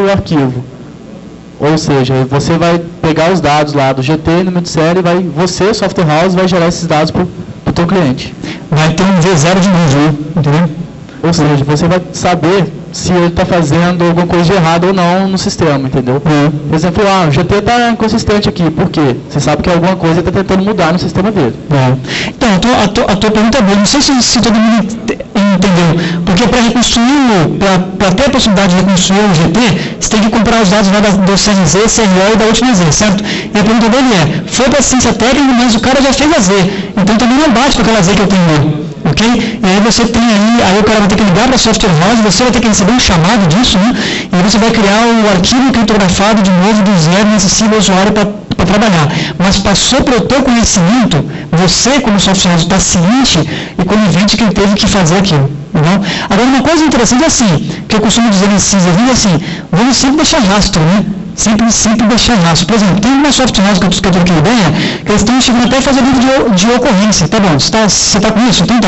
o arquivo. Ou seja, você vai pegar os dados lá do GT, número de série, você, software house, vai gerar esses dados para o teu cliente. Vai ter um V0 de novo, né? Entendeu? Ou seja, você vai saber se ele está fazendo alguma coisa de errado ou não no sistema, entendeu? Por exemplo, o GT está inconsistente aqui. Por quê? Você sabe que alguma coisa está tentando mudar no sistema dele. Então, a tua pergunta é boa. Não sei se todo mundo entendeu. Porque para reconstruir, para ter a possibilidade de reconstruir o GT, você tem que comprar os dados lá do CRZ, CRO e da última Z, certo? E a pergunta dele foi para a ciência técnica, mas o cara já fez a Z. Então também não bate com aquela Z que eu tenho lá. Ok? E aí você tem aí o cara vai ter que ligar para a software house, você vai ter que receber um chamado disso, né? E você vai criar o arquivo criptografado de novo do zero acessível ao usuário para trabalhar. Mas passou para o teu conhecimento, você como software house está ciente e conivente que ele teve que fazer aquilo. Não? Agora uma coisa interessante é assim, que eu costumo dizer em CISA, assim, vamos sempre deixar rastro, né? Sempre deixar rastro. Por exemplo, tem uma software house que eu troquei ideia, que eles estão chegando até a fazer livro de ocorrência. Tá bom, você está com isso? Então tá,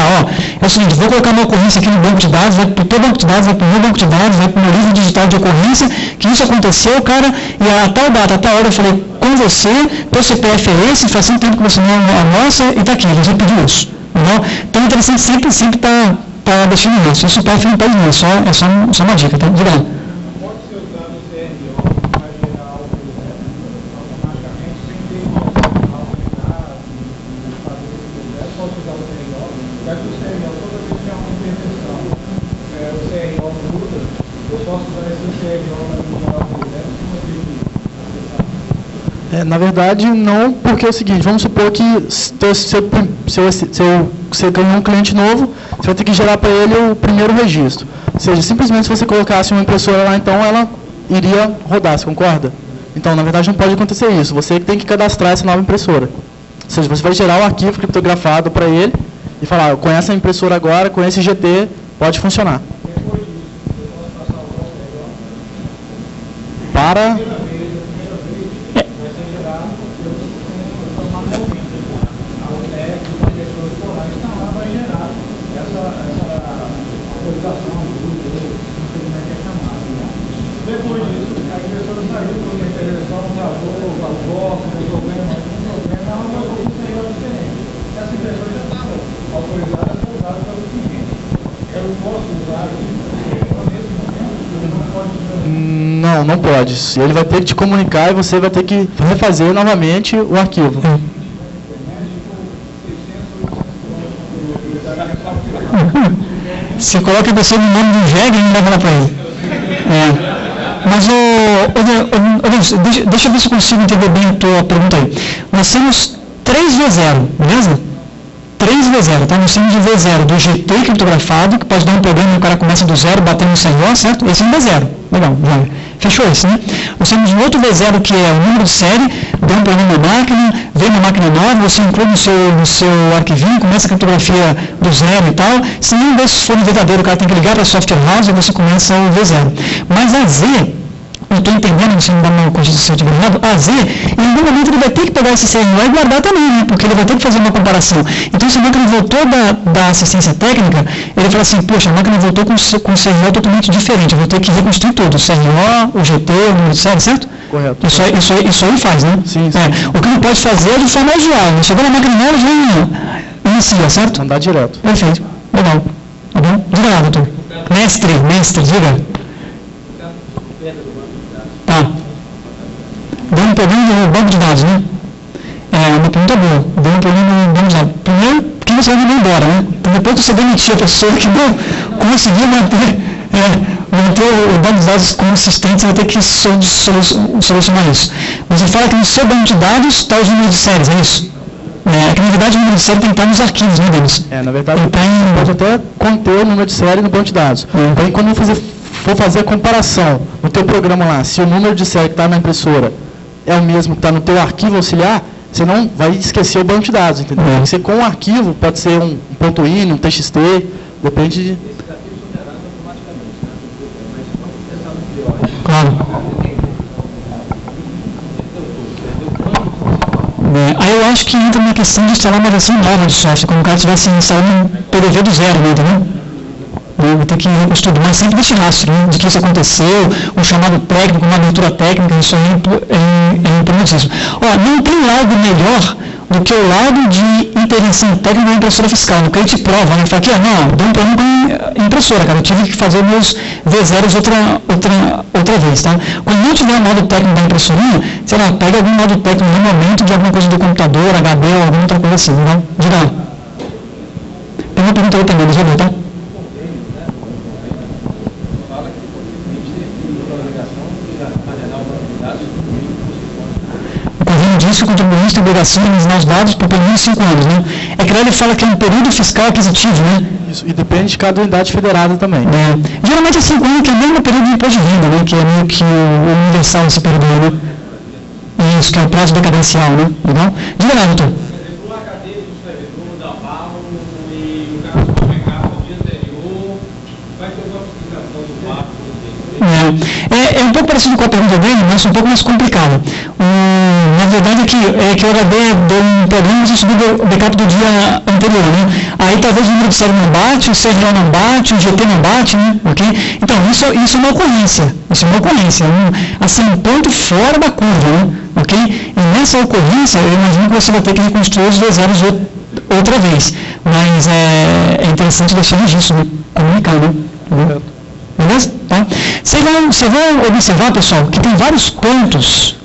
é o seguinte, vou colocar uma ocorrência aqui no banco de dados, vai para o teu banco de dados, vai para o meu banco de dados, vai para o meu livro digital de ocorrência, que isso aconteceu, cara, e a tal data, a tal hora eu falei com você, teu CPF é esse, faz tanto tempo que você não é a nossa, e está aqui, você pediu isso. Não? Então é interessante sempre tá deixando isso. Isso tá não pode não, é só uma dica, tá? Diga lá. Na verdade, não, porque é o seguinte, vamos supor que você ganhou um cliente novo, você vai ter que gerar para ele o primeiro registro. Ou seja, simplesmente se você colocasse uma impressora lá, então ela iria rodar, você concorda? Então, na verdade, não pode acontecer isso. Você tem que cadastrar essa nova impressora. Ou seja, você vai gerar o arquivo criptografado para ele e falar, com essa impressora agora, com esse GT, pode funcionar. Para... Não pode. Ele vai ter que te comunicar e você vai ter que refazer novamente o arquivo. Você coloca a pessoa no nome do jegue e não vai falar para ele. Mas, deixa eu ver se eu consigo entender bem a tua pergunta aí. Nós temos 3V0, beleza? 3V0, tá? Nós temos de V0 do GT criptografado, que pode dar um problema e o cara começa do zero, batendo no CRO, certo? Esse é um V0. Legal, já. Fechou esse, né? Nós temos um outro V0 que é o número de série, deu um problema na máquina, veio uma máquina nova, você inclui no seu arquivinho, começa a criptografia do zero e tal. Se nenhum desses for verdadeiro, o cara tem que ligar para a software house e você começa o V0. Mas a Z, eu estou entendendo, você não dá uma consciência de errado, a Z, em algum momento ele vai ter que pegar esse CRO e guardar também, né? Porque ele vai ter que fazer uma comparação. Então, se a máquina voltou da assistência técnica, ele fala assim, poxa, a máquina voltou com um CRO totalmente diferente, eu vou ter que reconstruir tudo, o CRO, o GT, o número de série, certo? Correto. Isso aí faz, né? Sim. O que ele pode fazer é de forma usual, né? Chegou na máquina nova, já inicia, certo? Andar direto. Perfeito. Legal. Tá bom? Diga lá, doutor. Mestre, diga. Tá. Deu um problema no banco de dados, né? Uma pergunta boa. Deu um problema no banco de dados. Primeiro, que você vai mandar embora, né? Então, depois que você demitir a pessoa que não conseguiu manter o banco de dados consistente, você vai ter que solucionar isso. Você fala que no seu banco de dados está os números de séries, é isso? Que na verdade o número de série tem que estar nos arquivos, né, Denis? Na verdade, pode até conter o número de série no banco de dados. Então, quando for fazer a comparação no teu programa lá, se o número de série que está na impressora é o mesmo que está no teu arquivo auxiliar, você não vai esquecer o banco de dados, entendeu? Tem que ser com o arquivo, pode ser um .ini, um TXT, depende de... Claro. Aí eu acho que entra na questão de instalar uma versão nova de software, como o cara estivesse instalando um PDV do zero, né, entendeu? né? Vai ter que reconstruir, mas sempre desse rastro, né? De que isso aconteceu, um chamado técnico, uma abertura técnica, isso aí é importantíssimo. Não tem laudo melhor do que o laudo de intervenção técnica da impressora fiscal, no que a gente prova, né? Fala aqui, não, deu um problema com a impressora, cara, eu tive que fazer meus V0s outra vez, tá? Quando não tiver o modo técnico da impressorinha, sei lá, pega algum modo técnico no momento de alguma coisa do computador, HD ou alguma outra coisa assim, né? Diga lá. Tem uma pergunta aí também, deixa eu ver, tá? Disso, o contribuinte tem obrigação de armazenar os dados por pelo menos 5 anos, né? É que lá ele fala que é um período fiscal aquisitivo, né? Isso, e depende de cada unidade federada também. Geralmente é 5 anos, que é o mesmo período de imposto de renda, né? Que é meio que o universal esse período, né? Isso, que é o prazo decadencial, né? Legal? Diga lá, doutor. É um pouco parecido com a pergunta dele, mas um pouco mais complicado. Na verdade é que o HD deu um problema e subiu o backup do dia anterior, né? Aí talvez o número de série não bate, o CRO não bate, o GT não bate, né? Ok? Então, isso é uma ocorrência. Isso é uma ocorrência. Assim, um ponto fora da curva, né? Ok? E nessa ocorrência, eu imagino que você vai ter que reconstruir os V0s outra vez. Mas é interessante deixar registro, né? Comunicar, né? Beleza? Tá? Vocês vão observar, pessoal, que tem vários pontos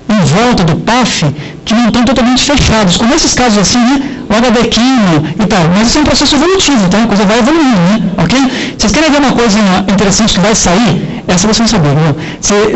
em volta do PAF que não estão totalmente fechados. Como esses casos assim, né? O HD quimo e tal. Mas isso é um processo evolutivo, tá? A coisa vai evoluindo, né? Ok? Vocês querem ver uma coisa interessante que vai sair? Essa vocês vão saber, viu?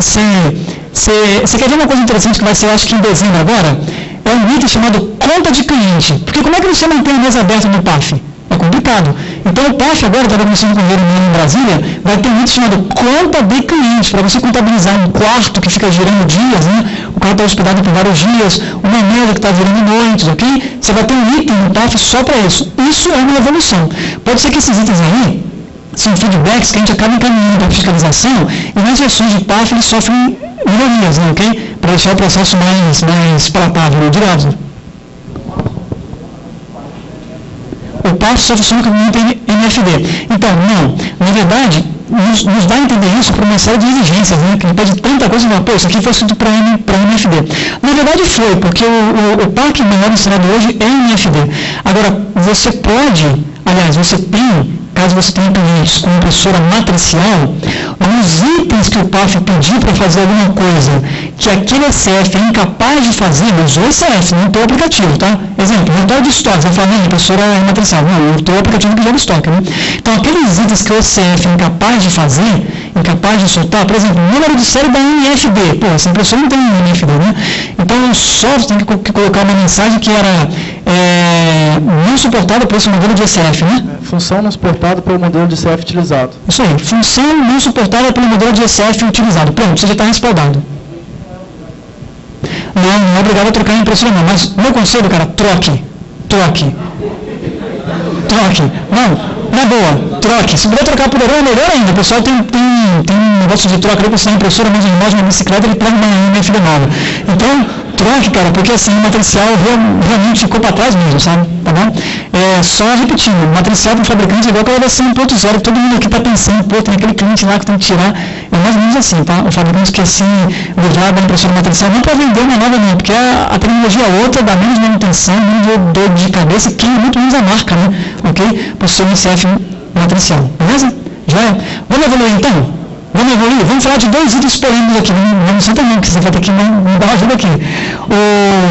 Você quer ver uma coisa interessante que vai ser, acho que em dezembro agora? É um item chamado conta de cliente. Porque como é que você mantém a mesa aberta no PAF? É complicado. Então o PAF agora, estava começando com o governo em Brasília, vai ter um item chamado conta de cliente, para você contabilizar um quarto que fica girando dias, né? O cara está hospedado por vários dias, uma mesa que está virando noites, ok? Você vai ter um item no PAF só para isso. Isso é uma evolução. Pode ser que esses itens aí são feedbacks que a gente acaba encaminhando para a fiscalização e nas versões de PAF eles sofrem melhorias, né? Ok? Para deixar o processo mais palatável, né? Direto. O PAF só funciona com o MFD. Então, não. Na verdade, nos dá a entender isso por uma série de exigências, né? Que ele pede tanta coisa e fala, pô, isso aqui foi escrito para MFD. Na verdade foi, porque o PAC maior instalado hoje é MFD. Agora, você tem, caso você tenha clientes com impressora matricial, os itens que o PAF pedir para fazer alguma coisa que aquele ECF é incapaz de fazer, mas o ECF, não tem o aplicativo, tá? Exemplo, retorno de estoque, você vai falar, não, a impressora é matricial. Não, eu tenho o aplicativo que gera estoque, né? Então, aqueles itens que o ECF é incapaz de fazer, incapaz de soltar, por exemplo, número de série da MFD. Pô, essa impressora não tem MFD, né? Então, o software tem que colocar uma mensagem que era não suportada por esse modelo de ECF, né? Função não suportada pelo modelo de ECF utilizado. Isso aí, função não suportada pelo modelo de ECF utilizado. Pronto, você já está respaldado. Não é obrigado a trocar a impressora não, mas meu conselho, cara, troque. Não, na boa, troque. Se puder trocar por herói, melhor ainda. O pessoal tem um negócio de troca ali, você tem impressora, mas ele mostra uma bicicleta, ele pega uma MFD nova. Então, troque, cara, porque assim, o matricial realmente ficou para trás mesmo, sabe? Tá bom? Só repetindo, o matricial para o fabricante é igual aquela versão 1.0, que todo mundo aqui está pensando, pô, tem aquele cliente lá que tem que tirar. É mais ou menos assim, tá? O fabricante quer assim, livrar da impressora matricial, não para vender uma nova não, porque a tecnologia outra dá menos manutenção, menos dor de cabeça e queima muito menos a marca, né? Ok? Por ser um ICF matricial, beleza? Já é. Vamos evoluir então? Vamos falar de 2 itens polêmicos aqui, vamos sentar não, que você vai ter que me dar uma ajuda aqui.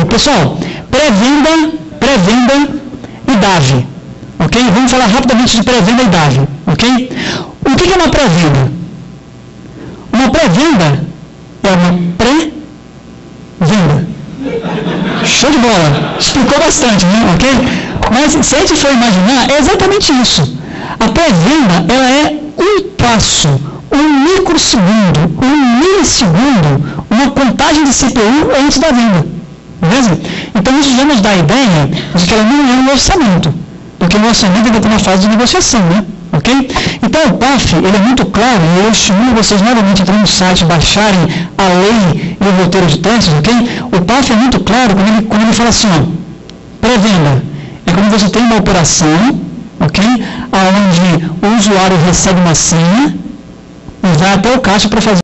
Pessoal, pré-venda e DAV, ok? Vamos falar rapidamente de pré-venda e DAV, ok? O que é uma pré-venda? Uma pré-venda é uma pré-venda. Show de bola, explicou bastante, né? Ok? Mas se a gente for imaginar, é exatamente isso. A pré-venda, ela é um passo, um microsegundo, um milissegundo, uma contagem de CPU antes da venda. Beleza? Então isso já nos dá a ideia de que ela não é um orçamento, porque o orçamento ainda tem uma fase de negociação, né? Ok? Então o PAF, ele é muito claro, e eu estimulo vocês novamente a entrar no site, baixarem a lei e o roteiro de testes, ok? O PAF é muito claro quando ele fala assim, ó, pré-venda, é quando você tem uma operação ok? Onde o usuário recebe uma senha e vai até o caixa para fazer